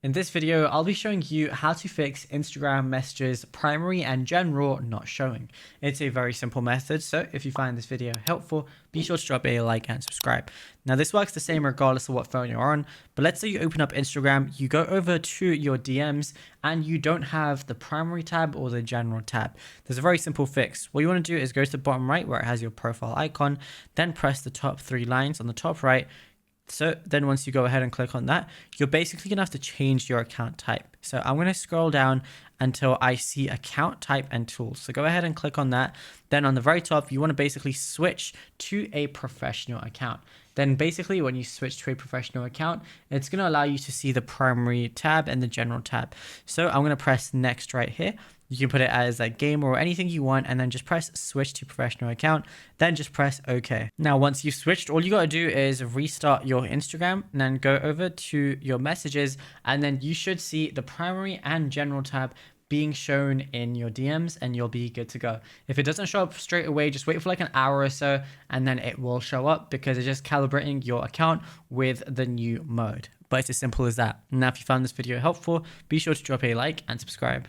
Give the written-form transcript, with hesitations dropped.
In this video, I'll be showing you how to fix Instagram messages primary and general not showing. It's a very simple method, so if you find this video helpful, be sure to drop a like and subscribe. Now this works the same regardless of what phone you're on, but let's say you open up Instagram, you go over to your DMs and you don't have the primary tab or the general tab. There's a very simple fix. What you want to do is go to the bottom right where it has your profile icon, then press the top three lines on the top right. So then once you go ahead and click on that, you're basically going to have to change your account type. So I'm going to scroll down until I see account type and tools. So go ahead and click on that. Then on the very top, you want to basically switch to a professional account. Then basically when you switch to a professional account, it's going to allow you to see the primary tab and the general tab. So I'm going to press next right here. You can put it as a gamer or anything you want, and then just press switch to professional account, then just press OK. Now, once you've switched, all you got to do is restart your Instagram and then go over to your messages, and then you should see the primary and general tab being shown in your DMs and you'll be good to go. If it doesn't show up straight away, just wait for like an hour or so and then it will show up because it's just calibrating your account with the new mode. But it's as simple as that. Now, if you found this video helpful, be sure to drop a like and subscribe.